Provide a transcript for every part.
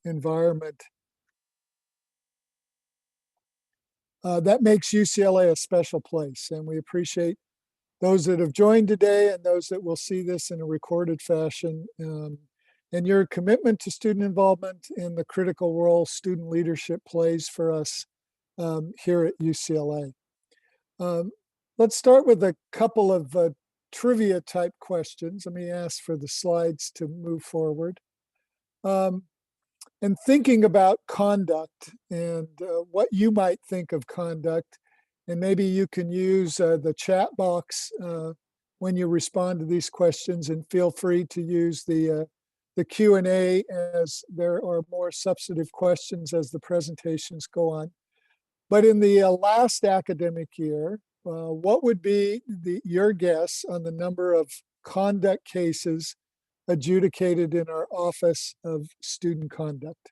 environment. That makes UCLA a special place, and we appreciate those that have joined today and those that will see this in a recorded fashion, and your commitment to student involvement in the critical role student leadership plays for us here at UCLA. Let's start with a couple of trivia type questions. Let me ask for the slides to move forward. And thinking about conduct and what you might think of conduct, and maybe you can use the chat box when you respond to these questions, and feel free to use the Q&A as there are more substantive questions as the presentations go on. But in the last academic year, what would be your guess on the number of conduct cases adjudicated in our Office of Student Conduct?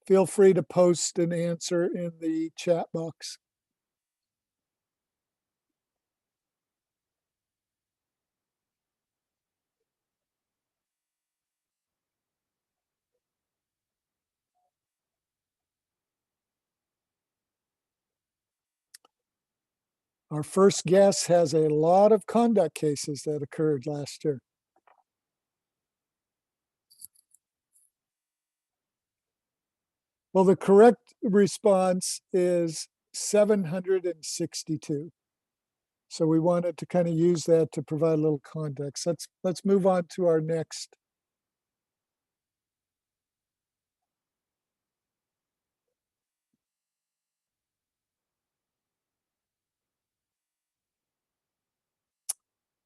Feel free to post an answer in the chat box. Our first guess has a lot of conduct cases that occurred last year. Well, the correct response is 762. So we wanted to kind of use that to provide a little context. Let's move on to our next.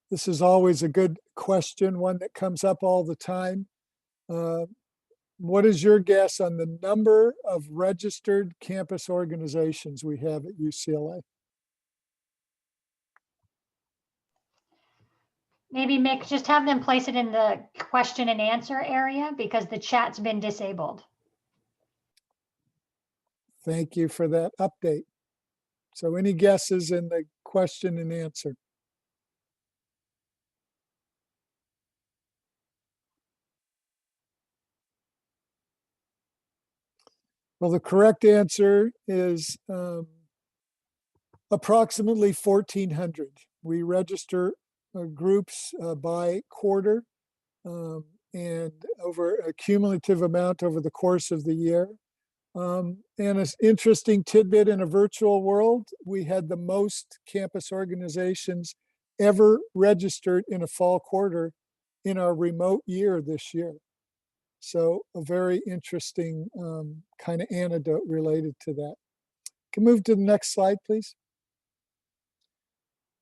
This is always a good question, one that comes up all the time. What is your guess on the number of registered campus organizations we have at UCLA? Maybe Mick, just have them place it in the question and answer area because the chat's been disabled. Thank you for that update. So any guesses in the question and answer? Well, the correct answer is approximately 1,400. We register groups by quarter and over a cumulative amount over the course of the year. And an interesting tidbit, in a virtual world, we had the most campus organizations ever registered in a fall quarter in our remote year this year. So a very interesting kind of anecdote related to that. Can move to the next slide, please.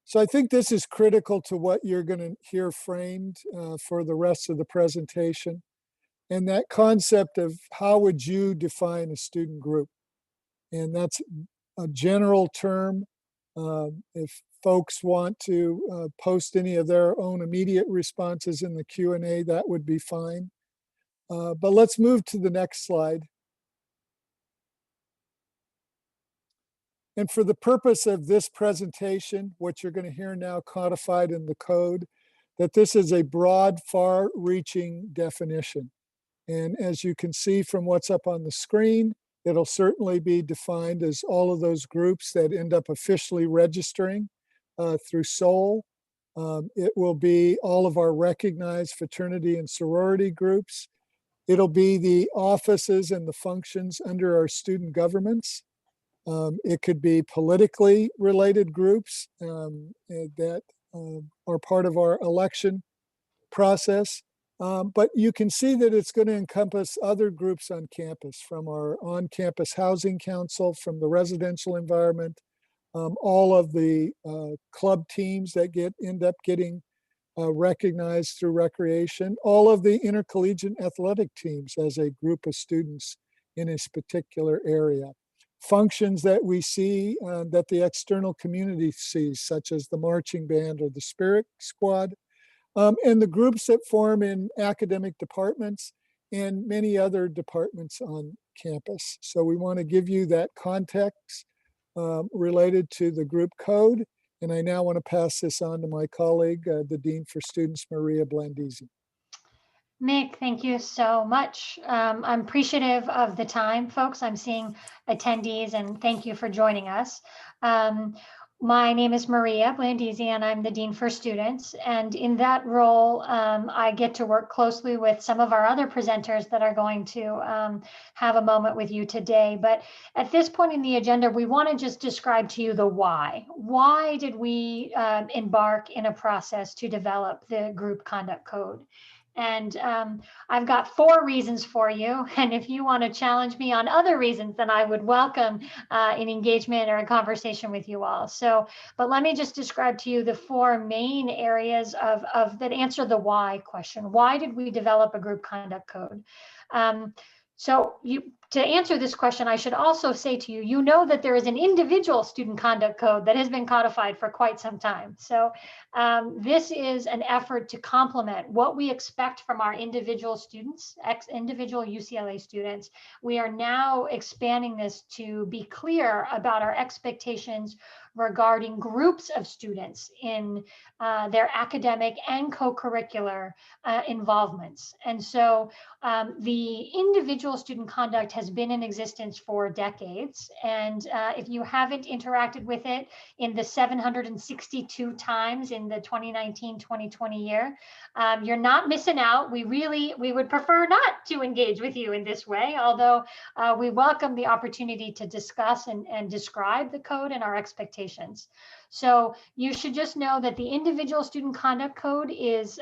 So I think this is critical to what you're going to hear framed for the rest of the presentation. And that concept of how would you define a student group? And that's a general term. If folks want to post any of their own immediate responses in the Q&A, that would be fine. But let's move to the next slide. And for the purpose of this presentation, what you're going to hear now codified in the code, that this is a broad, far-reaching definition. And as you can see from what's up on the screen, it'll certainly be defined as all of those groups that end up officially registering through SOL. It will be all of our recognized fraternity and sorority groups. It'll be the offices and the functions under our student governments. It could be politically related groups that are part of our election process. But you can see that it's going to encompass other groups on campus, from our on-campus housing council, from the residential environment, all of the club teams that end up getting recognized through recreation, all of the intercollegiate athletic teams as a group of students in this particular area. Functions that we see that the external community sees, such as the marching band or the spirit squad, and the groups that form in academic departments and many other departments on campus. So we want to give you that context related to the group code. And I now want to pass this on to my colleague, the Dean for Students, Maria Blandisi. Mick, thank you so much. I'm appreciative of the time, folks. I'm seeing attendees, and thank you for joining us. Um, my name is Maria Blandisi, and I'm the Dean for Students. And in that role, I get to work closely with some of our other presenters that are going to have a moment with you today. But at this point in the agenda, we want to just describe to you the why. Why did we embark in a process to develop the group conduct code? And I've got 4 reasons for you. And if you want to challenge me on other reasons, then I would welcome an engagement or a conversation with you all. So, but let me just describe to you the 4 main areas of that answer the why question. Why did we develop a group conduct code? So to answer this question, I should also say to you, you know that there is an individual student conduct code that has been codified for quite some time. So this is an effort to complement what we expect from our individual students, individual UCLA students. We are now expanding this to be clear about our expectations regarding groups of students in their academic and co-curricular involvements. And so the individual student conduct has been in existence for decades. And if you haven't interacted with it in the 762 times in the 2019-2020 year, you're not missing out. We would prefer not to engage with you in this way, although we welcome the opportunity to discuss and describe the code and our expectations. So you should just know that the individual student conduct code is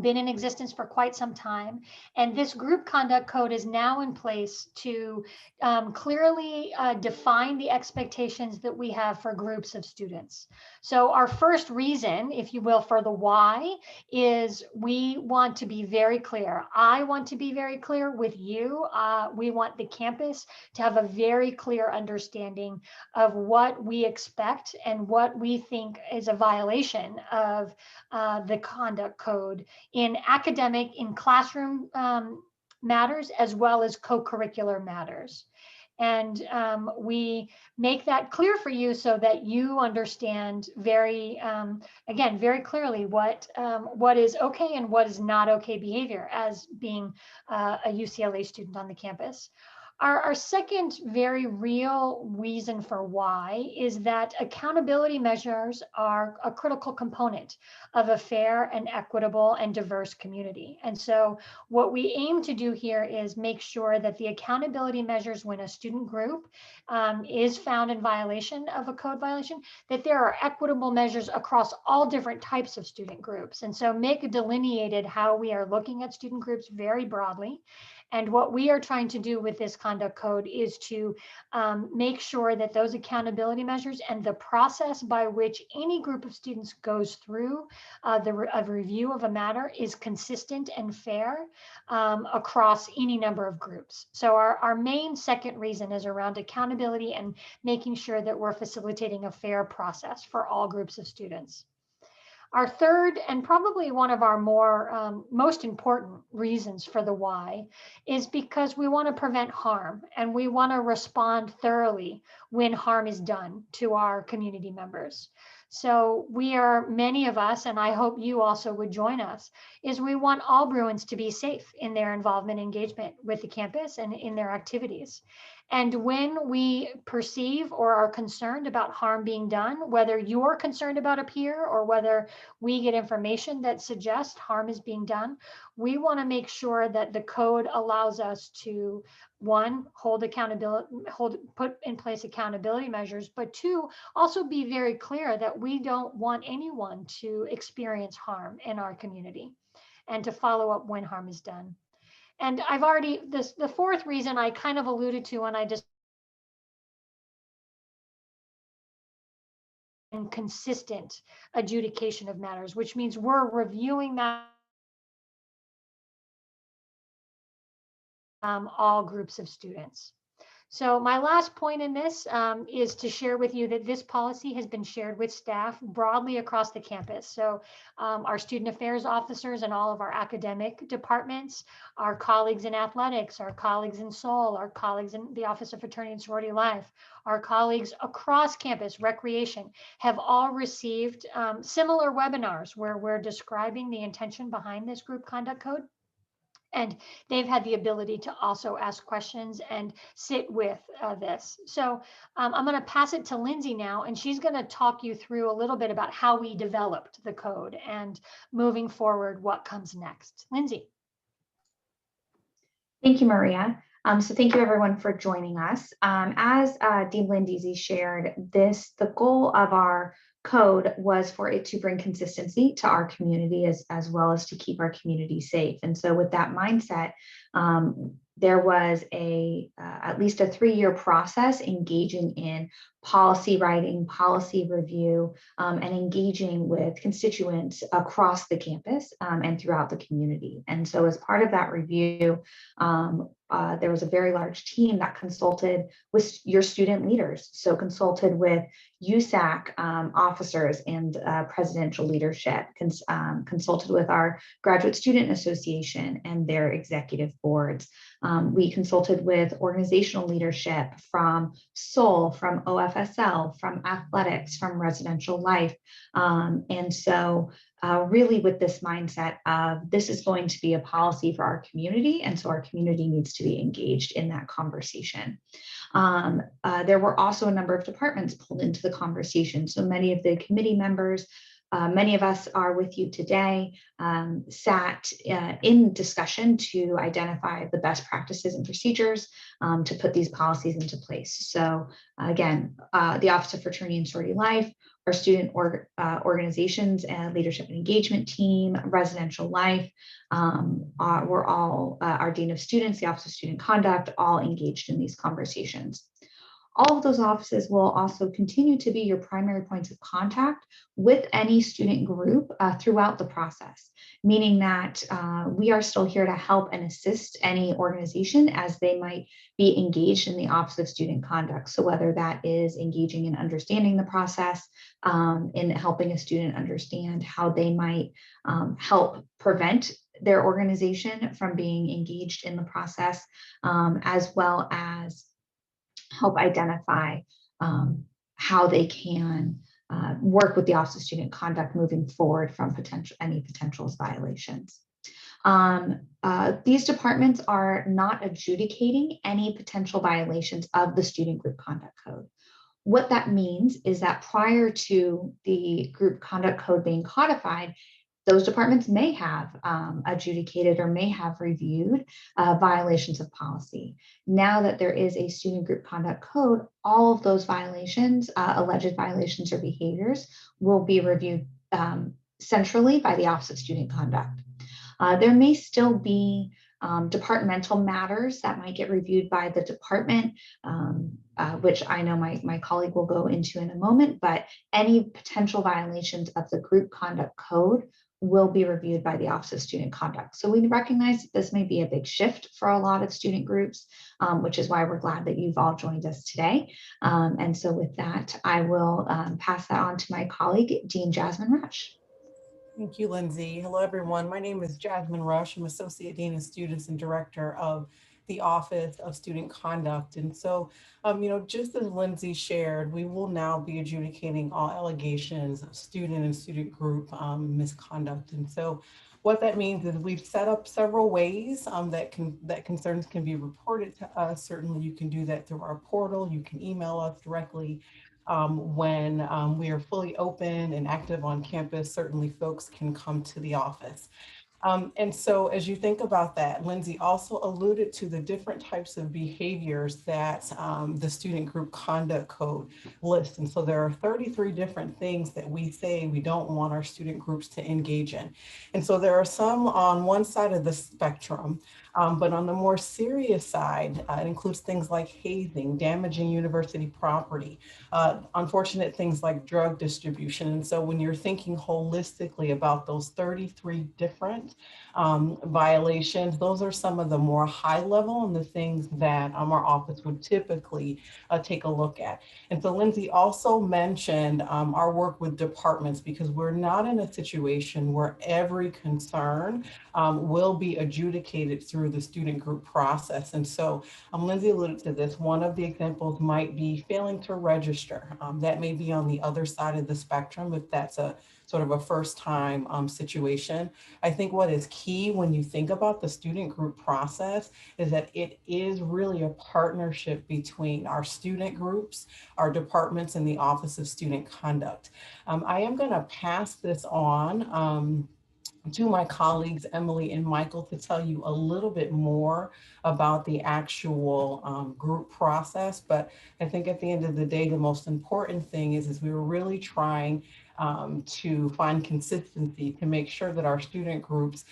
been in existence for quite some time. And this group conduct code is now in place to clearly define the expectations that we have for groups of students. So our first reason, if you will, for the why is we want to be very clear. I want to be very clear with you. We want the campus to have a very clear understanding of what we expect and what we think is a violation of the conduct code in academic, in classroom matters, as well as co-curricular matters. And we make that clear for you so that you understand again, very clearly what is okay and what is not okay behavior as being a UCLA student on the campus. Our second very real reason for why is that accountability measures are a critical component of a fair and equitable and diverse community. And so what we aim to do here is make sure that the accountability measures when a student group is found in violation of a code violation, that there are equitable measures across all different types of student groups. And so make delineated how we are looking at student groups very broadly. And what we are trying to do with this conduct code is to make sure that those accountability measures and the process by which any group of students goes through a review of a matter is consistent and fair across any number of groups. So our main second reason is around accountability and making sure that we're facilitating a fair process for all groups of students. Our third, and probably one of our most important reasons for the why, is because we want to prevent harm and we want to respond thoroughly when harm is done to our community members. So many of us, and I hope you also would join us, is we want all Bruins to be safe in their involvement and engagement with the campus and in their activities. And when we perceive or are concerned about harm being done, whether you're concerned about a peer or whether we get information that suggests harm is being done, we want to make sure that the code allows us to, one, put in place accountability measures, but two, also be very clear that we don't want anyone to experience harm in our community and to follow up when harm is done. And the fourth reason I kind of alluded to when I just consistent adjudication of matters, which means we're reviewing that all groups of students. So my last point in this is to share with you that this policy has been shared with staff broadly across the campus. So our student affairs officers and all of our academic departments, our colleagues in athletics, our colleagues in SOL, our colleagues in the Office of Fraternity and Sorority Life, our colleagues across campus, recreation, have all received similar webinars where we're describing the intention behind this group conduct code. And they've had the ability to also ask questions and sit with this. So I'm going to pass it to Lindsay now, and she's going to talk you through a little bit about how we developed the code and moving forward, what comes next. Lindsay. Thank you, Maria. So thank you everyone for joining us. As Dean Landisi shared, the goal of our code was for it to bring consistency to our community as well as to keep our community safe. And so with that mindset, there was at least a 3-year process engaging in policy writing, policy review, and engaging with constituents across the campus and throughout the community. And so as part of that review, there was a very large team that consulted with your student leaders. So consulted with USAC officers and presidential leadership, consulted with our Graduate Student Association and their executive boards. We consulted with organizational leadership from SOUL, from OFSL, from athletics, from residential life. And so really with this mindset of this is going to be a policy for our community. And so our community needs to be engaged in that conversation. There were also a number of departments pulled into the conversation. So many of the committee members, many of us are with you today, sat in discussion to identify the best practices and procedures to put these policies into place. So again, the Office of Fraternity and Sorority Life, our student organizations and leadership and engagement team, residential life, we're all, our Dean of Students, the Office of Student Conduct, all engaged in these conversations. All of those offices will also continue to be your primary points of contact with any student group throughout the process, meaning that we are still here to help and assist any organization as they might be engaged in the Office of Student Conduct. So whether that is engaging in understanding the process, in helping a student understand how they might help prevent their organization from being engaged in the process, as well as help identify how they can work with the Office of Student Conduct moving forward from any potential violations. These departments are not adjudicating any potential violations of the Student Group Conduct Code. What that means is that prior to the Group Conduct Code being codified, those departments may have adjudicated or may have reviewed violations of policy. Now that there is a Student Group Conduct Code, all of those violations, alleged violations or behaviors, will be reviewed centrally by the Office of Student Conduct. There may still be departmental matters that might get reviewed by the department, which I know my colleague will go into in a moment, but any potential violations of the Group Conduct Code will be reviewed by the Office of Student Conduct. So we recognize that this may be a big shift for a lot of student groups, which is why we're glad that you've all joined us today. And so with that, I will pass that on to my colleague, Dean Jasmine Rush. Thank you, Lindsay. Hello, everyone. My name is Jasmine Rush. I'm Associate Dean of Students and Director of the Office of Student Conduct. And so, just as Lindsay shared, we will now be adjudicating all allegations of student and student group misconduct. And so what that means is we've set up several ways that concerns can be reported to us. Certainly you can do that through our portal. You can email us directly. When we are fully open and active on campus, certainly folks can come to the office. And so as you think about that, Lindsay also alluded to the different types of behaviors that the Student Group Conduct Code lists. And so there are 33 different things that we say we don't want our student groups to engage in. And so there are some on one side of the spectrum, but on the more serious side, it includes things like hazing, damaging university property, unfortunate things like drug distribution. And so when you're thinking holistically about those 33 different violations, those are some of the more high level and the things that our office would typically take a look at. And so Lindsay also mentioned our work with departments, because we're not in a situation where every concern will be adjudicated through the student group process. And so Lindsay alluded to this. One of the examples might be failing to register. That may be on the other side of the spectrum if that's a sort of a first time situation. I think what is key when you think about the student group process is that it is really a partnership between our student groups, our departments, and the Office of Student Conduct. I am going to pass this on to my colleagues, Emily and Michael, to tell you a little bit more about the actual group process. But I think at the end of the day, the most important thing is we were really trying to find consistency to make sure that our student groups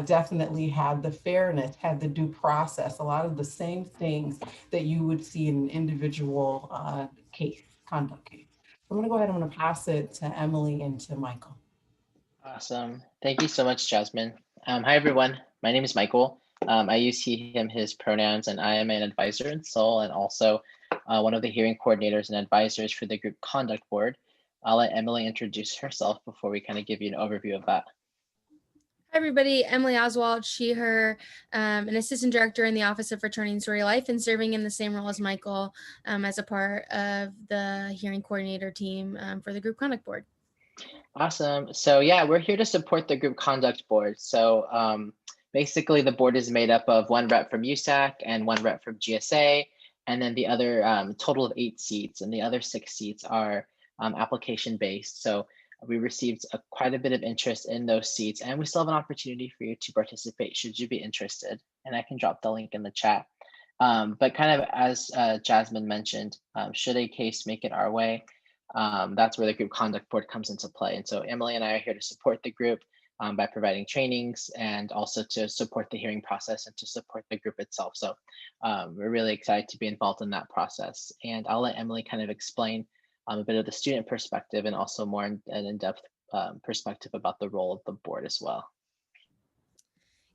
definitely had the fairness, had the due process, a lot of the same things that you would see in an individual case, conduct case. I'm gonna go ahead, I'm gonna pass it to Emily and to Michael. Awesome. Thank you so much, Jasmine. Hi, everyone. My name is Michael. I use he, him, his pronouns, and I am an advisor in Seoul and also one of the hearing coordinators and advisors for the group conduct board. I'll let Emily introduce herself before we kind of give you an overview of that. Hi, everybody. Emily Oswald, she, her, an assistant director in the Office of Fraternity and Sorority Life and serving in the same role as Michael as a part of the hearing coordinator team for the group conduct board. Awesome. So yeah, we're here to support the group conduct board. So basically the board is made up of one rep from USAC and one rep from GSA, and then the other total of 8 seats, and the other 6 seats are application based. So we received quite a bit of interest in those seats, and we still have an opportunity for you to participate should you be interested. And I can drop the link in the chat. But kind of as Jasmine mentioned, should a case make it our way, that's where the group conduct board comes into play. And so Emily and I are here to support the group by providing trainings and also to support the hearing process and to support the group itself. So we're really excited to be involved in that process. And I'll let Emily kind of explain a bit of the student perspective and also more an in-depth perspective about the role of the board as well.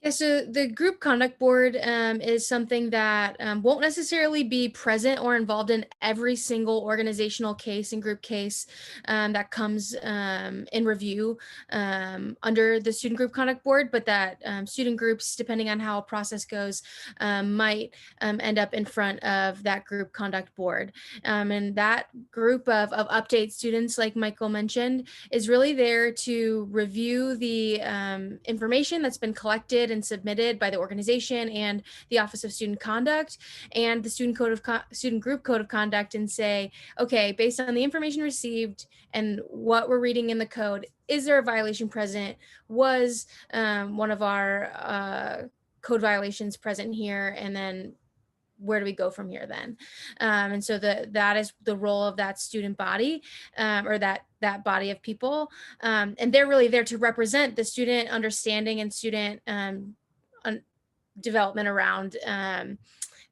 Yeah, so the group conduct board is something that won't necessarily be present or involved in every single organizational case and group case that comes in review under the student group conduct board, but that student groups, depending on how a process goes, might end up in front of that group conduct board. And that group of update students, like Michael mentioned, is really there to review the information that's been collected and submitted by the organization and the Office of Student Conduct and the student group code of conduct, and say, okay, based on the information received and what we're reading in the code, is there a violation present? Was one of our code violations present here? And then where do we go from here then? And so that is the role of that student body or that body of people. And they're really there to represent the student understanding and student development around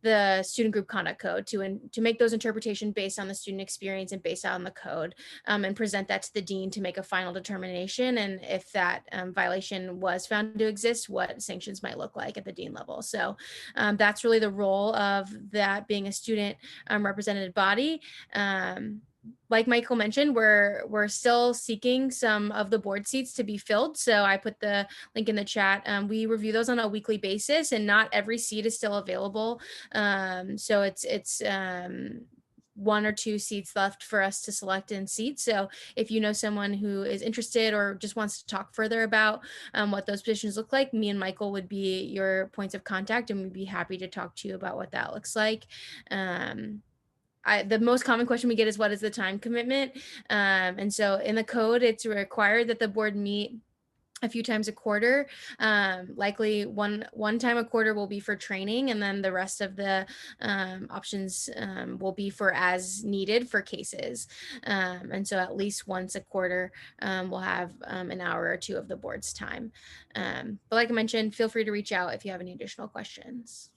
the student group conduct code to make those interpretations based on the student experience and based on the code, and present that to the dean to make a final determination. And if that violation was found to exist, what sanctions might look like at the dean level. So that's really the role of that being a student representative body. Like Michael mentioned, we're still seeking some of the board seats to be filled. So I put the link in the chat. We review those on a weekly basis, and not every seat is still available. So it's 1 or 2 seats left for us to select and seat. So if you know someone who is interested or just wants to talk further about what those positions look like, me and Michael would be your points of contact, and we'd be happy to talk to you about what that looks like. The most common question we get is, what is the time commitment? And so in the code, it's required that the board meet a few times a quarter. Likely one time a quarter will be for training, and then the rest of the options will be for as needed for cases. And so at least once a quarter, we'll have an hour or 2 of the board's time. But like I mentioned, feel free to reach out if you have any additional questions.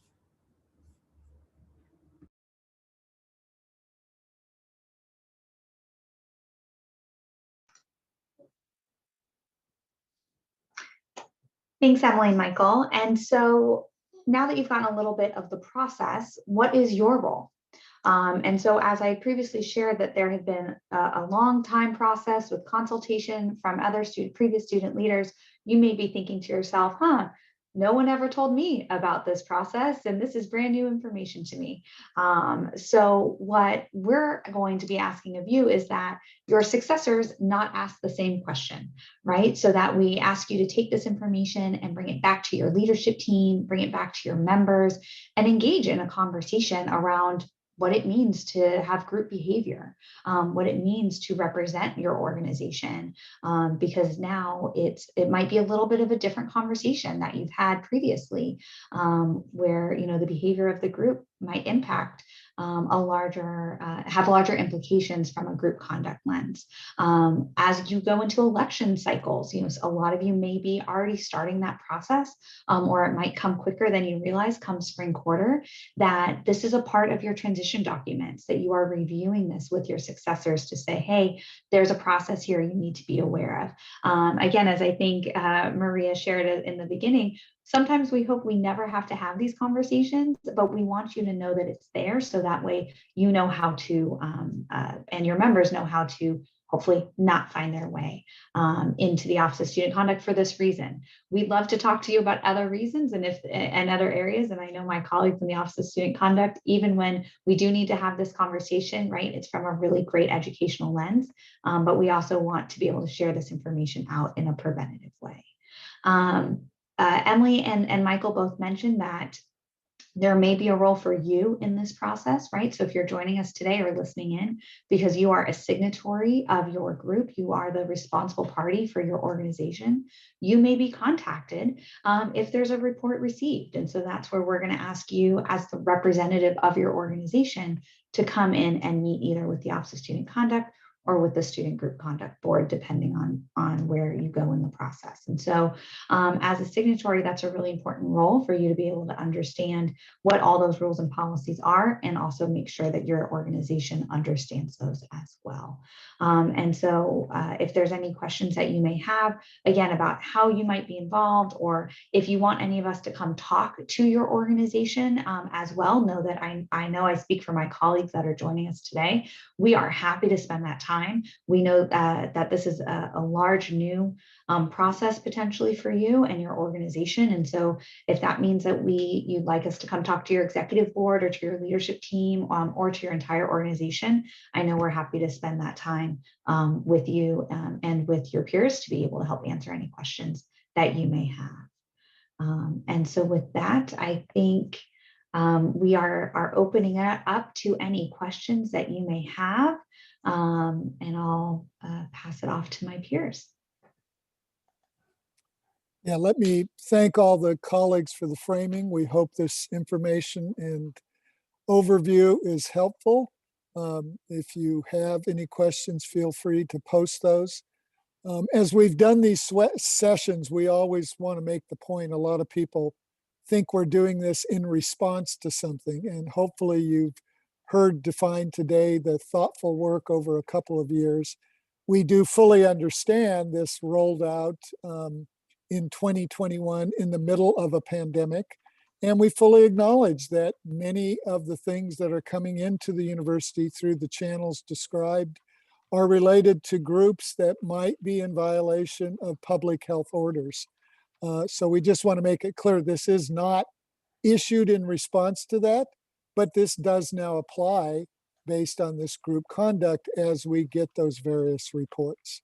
Thanks, Emily and Michael. And so now that you've gotten a little bit of the process, what is your role? And so as I previously shared that there had been a long time process with consultation from other previous student leaders, you may be thinking to yourself, no one ever told me about this process, and this is brand new information to me. So what we're going to be asking of you is that your successors not ask the same question, right? So that we ask you to take this information and bring it back to your leadership team, bring it back to your members, and engage in a conversation around what it means to have group behavior, what it means to represent your organization, because now it might be a little bit of a different conversation that you've had previously, where the behavior of the group might impact have larger implications from a group conduct lens. As you go into election cycles, a lot of you may be already starting that process, or it might come quicker than you realize come spring quarter, that this is a part of your transition documents, that you are reviewing this with your successors to say, hey, there's a process here you need to be aware of. Again, as I think Maria shared in the beginning, sometimes we hope we never have to have these conversations, but we want you to know that it's there, so that way you know how to, and your members know how to hopefully not find their way into the Office of Student Conduct for this reason. We'd love to talk to you about other reasons and other areas. And I know my colleagues in the Office of Student Conduct, even when we do need to have this conversation, right, it's from a really great educational lens, but we also want to be able to share this information out in a preventative way. Emily and Michael both mentioned that there may be a role for you in this process, right? So if you're joining us today or listening in because you are a signatory of your group, you are the responsible party for your organization, you may be contacted if there's a report received. And so that's where we're going to ask you as the representative of your organization to come in and meet either with the Office of Student Conduct or with the Student Group Conduct Board, depending on where you go in the process. And so as a signatory, that's a really important role for you to be able to understand what all those rules and policies are, and also make sure that your organization understands those as well. And so if there's any questions that you may have, again, about how you might be involved, or if you want any of us to come talk to your organization as well, know that I know I speak for my colleagues that are joining us today. We are happy to spend that time. We know that this is a large new process potentially for you and your organization. And so if that means that you'd like us to come talk to your executive board or to your leadership team or to your entire organization, I know we're happy to spend that time with you and with your peers to be able to help answer any questions that you may have. And so with that, I think we are opening it up to any questions that you may have, and I'll pass it off to my peers. Yeah, let me thank all the colleagues for the framing. We hope this information and overview is helpful. If you have any questions, feel free to post those. As we've done these sessions, we always want to make the point, a lot of people think we're doing this in response to something, and hopefully you've heard defined today the thoughtful work over a couple of years. We do fully understand this rolled out in 2021 in the middle of a pandemic. And we fully acknowledge that many of the things that are coming into the university through the channels described are related to groups that might be in violation of public health orders. So we just want to make it clear this is not issued in response to that, but this does now apply based on this group conduct as we get those various reports.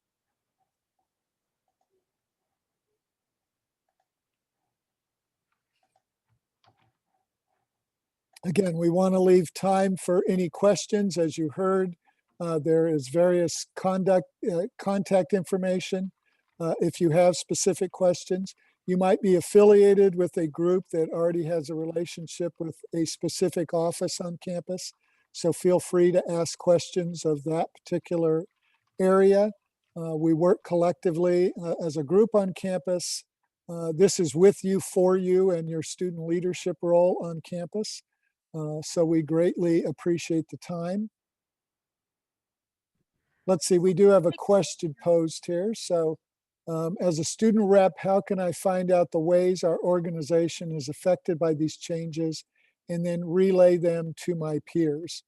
Again, we want to leave time for any questions. As you heard, there is various contact information. If you have specific questions, you might be affiliated with a group that already has a relationship with a specific office on campus. So feel free to ask questions of that particular area. We work collectively as a group on campus. This is with you, for you, and your student leadership role on campus. So we greatly appreciate the time. Let's see, we do have a question posed here. So as a student rep, how can I find out the ways our organization is affected by these changes and then relay them to my peers?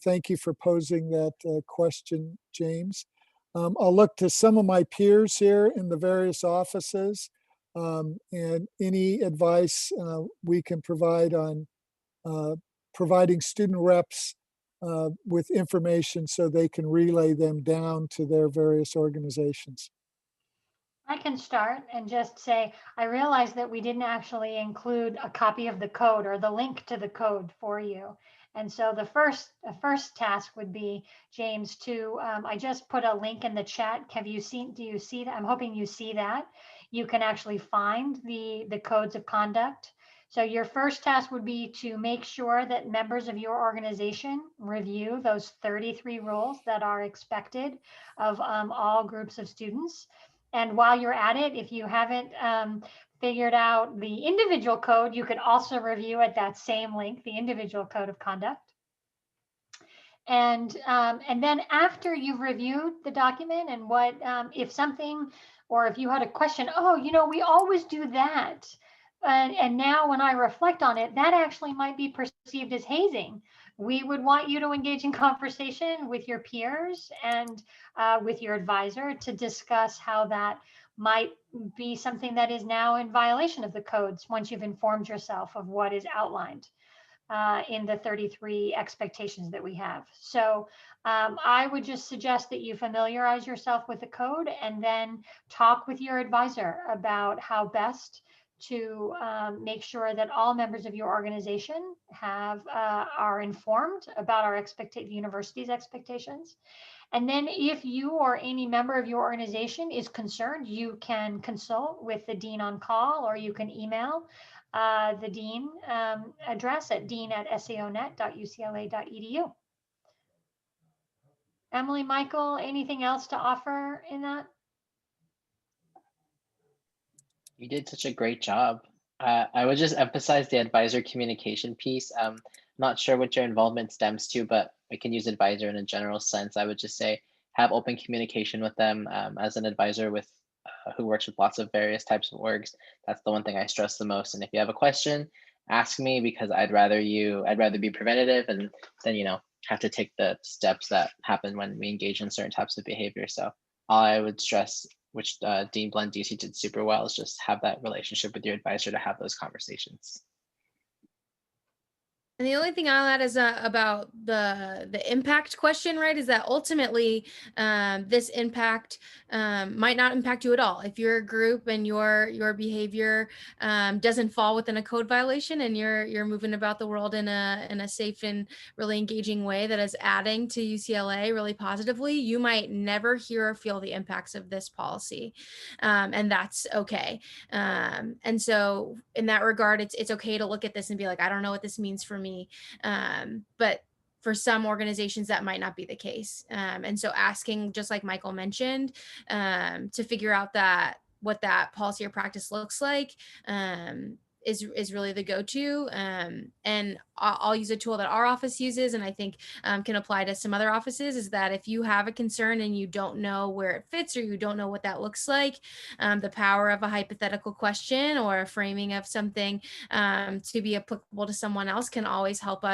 Thank you for posing that question, James. I'll look to some of my peers here in the various offices. And any advice we can provide on providing student reps with information so they can relay them down to their various organizations. I can start and just say, I realized that we didn't actually include a copy of the code or the link to the code for you. And so the first task would be, James, to, I just put a link in the chat. Do you see that? I'm hoping you see that. You can actually find the codes of conduct. So your first task would be to make sure that members of your organization review those 33 rules that are expected of all groups of students. And while you're at it, if you haven't figured out the individual code, you could also review at that same link, the individual code of conduct. And then after you've reviewed the document and what, if something, or if you had a question, oh, we always do that. And now when I reflect on it, that actually might be perceived as hazing. We would want you to engage in conversation with your peers and with your advisor to discuss how that might be something that is now in violation of the codes once you've informed yourself of what is outlined in the 33 expectations that we have. So I would just suggest that you familiarize yourself with the code and then talk with your advisor about how best to make sure that all members of your organization are informed about the university's expectations. And then if you or any member of your organization is concerned, you can consult with the dean on call, or you can email the dean address at dean@saonet.ucla.edu. Emily, Michael, anything else to offer in that? You did such a great job. I would just emphasize the advisor communication piece. Not sure what your involvement stems to, but we can use advisor in a general sense. I would just say have open communication with them as an advisor who works with lots of various types of orgs. That's the one thing I stress the most. And if you have a question, ask me, because I'd rather be preventative and then have to take the steps that happen when we engage in certain types of behavior. So all I would stress, which Dean Blandisi did super well, is just have that relationship with your advisor to have those conversations. And the only thing I'll add is about the impact question, right? Is that ultimately this impact might not impact you at all. If you're a group and your behavior doesn't fall within a code violation, and you're moving about the world in a safe and really engaging way that is adding to UCLA really positively, you might never hear or feel the impacts of this policy, and that's okay. And so in that regard, it's okay to look at this and be like, I don't know what this means for me. But for some organizations, that might not be the case. And so asking, just like Michael mentioned, to figure out what that policy or practice looks like is really the go-to. And I'll use a tool that our office uses, and I think can apply to some other offices, is that if you have a concern and you don't know where it fits, or you don't know what that looks like, the power of a hypothetical question or a framing of something to be applicable to someone else can always help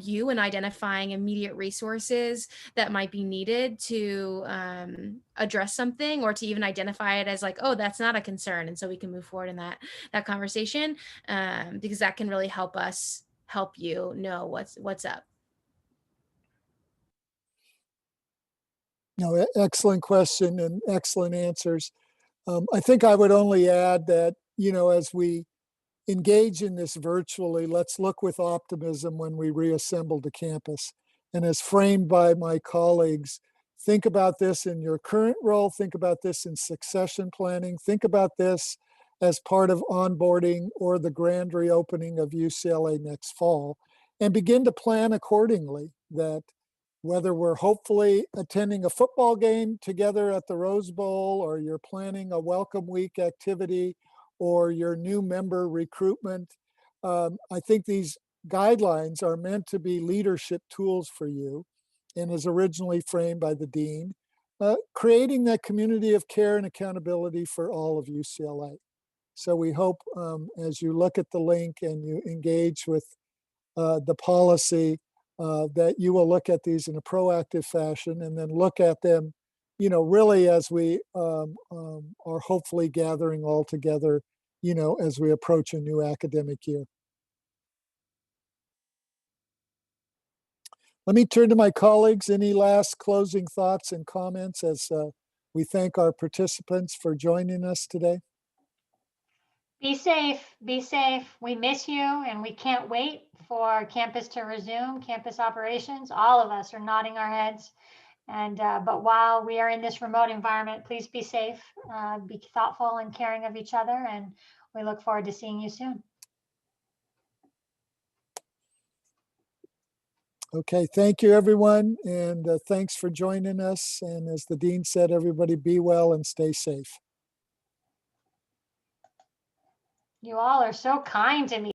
you in identifying immediate resources that might be needed to address something, or to even identify it as like, oh, that's not a concern. And so we can move forward in that conversation, because that can really help us help you know what's up. No, excellent question and excellent answers. I think I would only add that, as we engage in this virtually, let's look with optimism when we reassemble the campus. And as framed by my colleagues, think about this in your current role, think about this in succession planning, think about this as part of onboarding or the grand reopening of UCLA next fall, and begin to plan accordingly, that whether we're hopefully attending a football game together at the Rose Bowl, or you're planning a welcome week activity, or your new member recruitment, I think these guidelines are meant to be leadership tools for you, and as originally framed by the dean, creating that community of care and accountability for all of UCLA. So we hope as you look at the link and you engage with the policy, that you will look at these in a proactive fashion, and then look at them really as we are hopefully gathering all together, as we approach a new academic year. Let me turn to my colleagues. Any last closing thoughts and comments as we thank our participants for joining us today? Be safe, be safe. We miss you and we can't wait for campus to resume, campus operations. All of us are nodding our heads. And but while we are in this remote environment, please be safe, be thoughtful and caring of each other, and we look forward to seeing you soon. Okay, thank you, everyone, and thanks for joining us. And as the dean said, everybody be well and stay safe. You all are so kind to me.